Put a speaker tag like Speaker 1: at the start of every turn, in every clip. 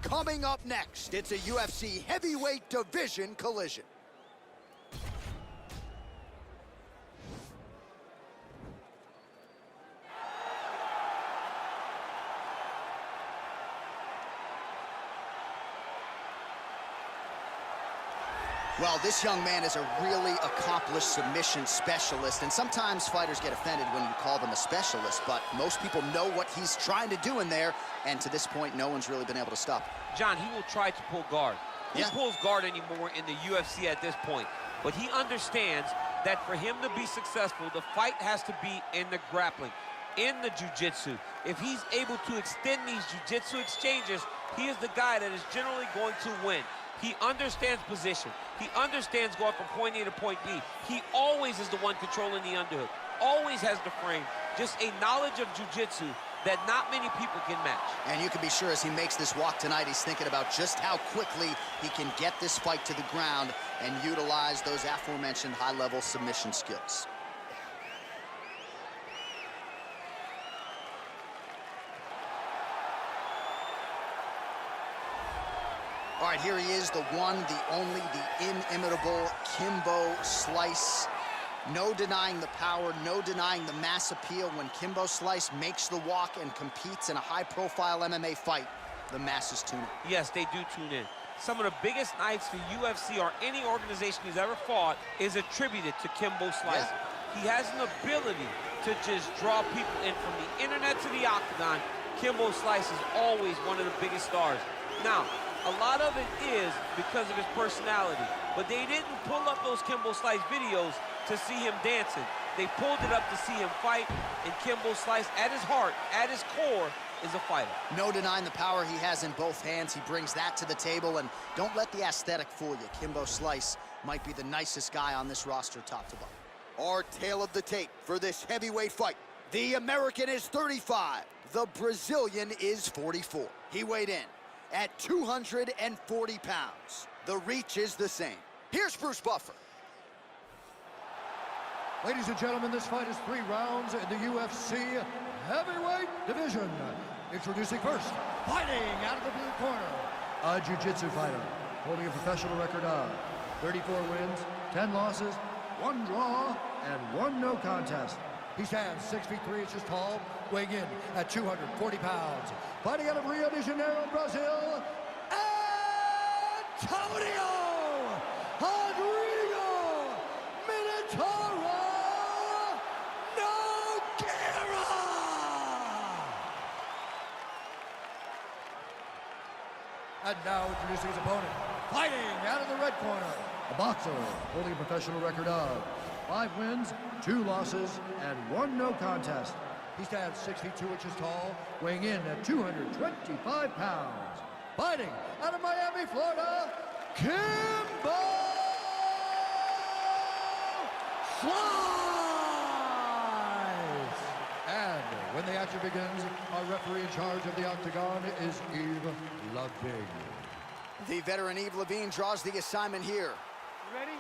Speaker 1: Coming up next, it's a UFC heavyweight division collision. Well, this young man is a really accomplished submission specialist, and sometimes fighters get offended when you call them a specialist, but most people know what he's trying to do in there, and to this point, no one's really been able to stop him.
Speaker 2: John, he will try to pull guard. Who pulls guard anymore in the UFC at this point? But he understands that for him to be successful, the fight has to be in the grappling, in the jiu-jitsu. If he's able to extend these jiu-jitsu exchanges, he is the guy that is generally going to win. He understands position. He understands going from point A to point B. He always is the one controlling the underhook. Always has the frame. Just a knowledge of jiu-jitsu that not many people can match. And you can be sure as he makes this walk tonight, he's thinking about just how quickly he can get this fight to the ground and utilize those aforementioned high-level submission skills. All right, here he is, the one, the only, the inimitable Kimbo Slice. No denying the power, no denying the mass appeal. When Kimbo Slice makes the walk and competes in a high-profile MMA fight, the masses tune in. Yes, they do tune in. Some of the biggest nights for UFC or any organization he's ever fought is attributed to Kimbo Slice. He has an ability to just draw people in from the internet to the octagon. Kimbo Slice is always one of the biggest stars. Now, a lot of it is because of his personality, but they didn't pull up those Kimbo Slice videos to see him dancing. They pulled it up to see him fight, and Kimbo Slice, at his heart, at his core, is a fighter. No denying the power he has in both hands. He brings that to the table, and don't let the aesthetic fool you. Kimbo Slice might be the nicest guy on this roster, top to bottom. Our tale of the tape for this heavyweight fight. The American is 35. The Brazilian is 44. He weighed in at 240 pounds. The reach is the same. Here's Bruce Buffer.
Speaker 3: Ladies and gentlemen, this fight is 3 rounds in the UFC heavyweight division. Introducing first, fighting out of the blue corner, a jiu-jitsu fighter holding a professional record of 34 wins, 10 losses, 1 draw, and 1 no contest. He stands 6 feet 3 inches tall, weighing in at 240 pounds. Fighting out of Rio de Janeiro, Brazil, Antonio Minotauro Nogueria! And now introducing his opponent, fighting out of the red corner, a boxer holding a professional record of 5 wins, 2 losses, and 1 no contest. He stands 6 feet 2 inches tall, weighing in at 225 pounds. Fighting out of Miami, Florida, Kimbo Slice! And when the action begins, our referee in charge of the octagon is Yves Levine.
Speaker 1: The veteran Yves Levine draws the assignment here.
Speaker 4: You ready?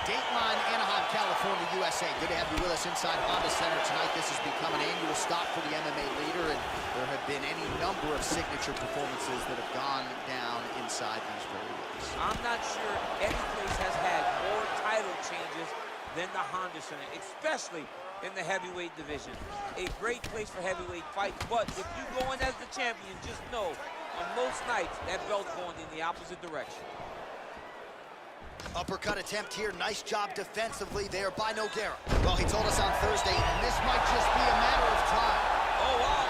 Speaker 1: Dateline, Anaheim, California, USA. Good to have you with us inside Honda Center tonight. This has become an annual stop for the MMA leader, and there have been any number of signature performances that have gone down inside these very rings.
Speaker 2: I'm not sure any place has had more title changes than the Honda Center, especially in the heavyweight division. A great place for heavyweight fights, but if you go in as the champion, just know on most nights that belt's going in the opposite direction.
Speaker 1: Uppercut attempt here. Nice job defensively there by Nogueria. Well, he told us on Thursday, this might just be a matter of time.
Speaker 2: Oh, wow,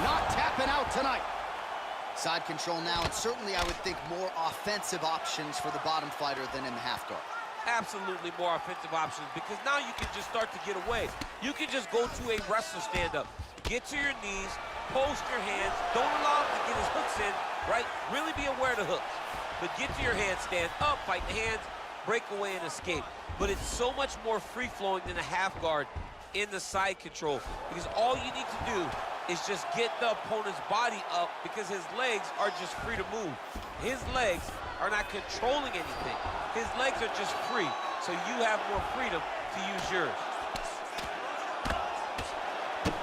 Speaker 1: Not tapping out tonight. Side control now, and certainly I would think more offensive options for the bottom fighter than in the half guard.
Speaker 2: absolutely more offensive options, because now you can just start to get away. You can just go to a wrestler stand-up. Get to your knees, post your hands, don't allow him to get his hooks in, right? Really be aware of the hooks. But get to your hands, stand up, fight the hands,
Speaker 4: break away and escape. But it's so much more free-flowing than a half guard in the side control, because all you need to do is just get the opponent's body up, because his legs are just free to move. His legs are not controlling anything. His legs are just free, so you have more freedom to use yours.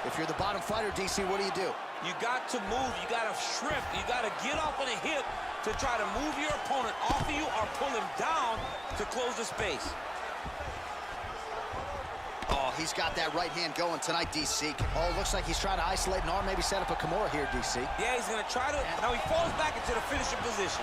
Speaker 2: If you're the bottom fighter, DC, what do?
Speaker 4: You got to move, you got to shrimp, you got to get off on a hip to try to move your opponent off of you or pull him down to close the space.
Speaker 2: Oh, he's got that right hand going tonight, DC. Oh, looks like he's trying to isolate an arm, maybe set up a Kimura here, DC.
Speaker 4: Yeah, he's going to try to. Now he falls back into the finishing position.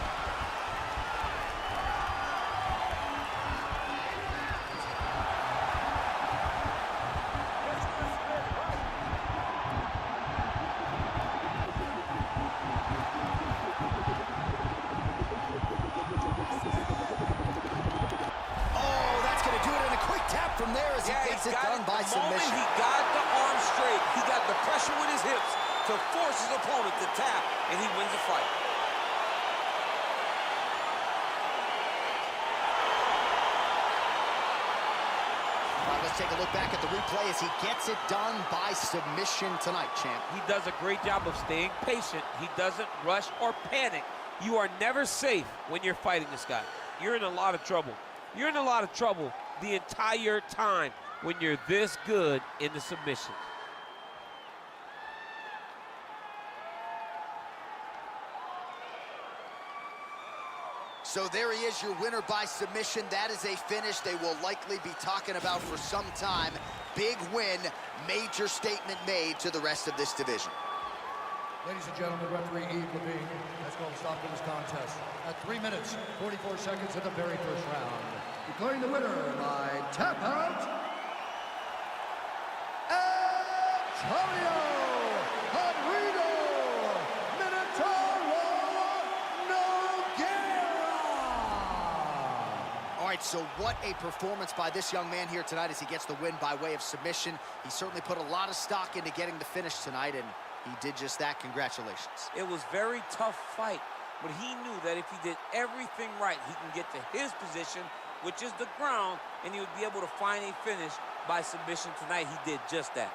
Speaker 2: From there as he gets it done by submission.
Speaker 4: The moment he got the arm straight, he got the pressure with his hips to force his opponent to tap, and he wins the fight.
Speaker 2: All right, let's take a look back at the replay as he gets it done by submission tonight, champ.
Speaker 4: He does a great job of staying patient. He doesn't rush or panic. You are never safe when you're fighting this guy. You're in a lot of trouble. You're in a lot of trouble the entire time when you're this good in the submission.
Speaker 2: So there he is, your winner by submission. That is a finish they will likely be talking about for some time. Big win, major statement made to the rest of this division.
Speaker 3: Ladies and gentlemen, referee Levine has called a stop to this contest at 3 minutes, 44 seconds of the very first round. Declaring the winner by tap out, Antonio Minotauro Nogueria.
Speaker 2: All right, so what a performance by this young man here tonight as he gets the win by way of submission. He certainly put a lot of stock into getting the finish tonight, and he did just that. Congratulations.
Speaker 4: It was a very tough fight, but he knew that if he did everything right, he can get to his position, which is the ground, and he would be able to find a finish by submission tonight. He did just that.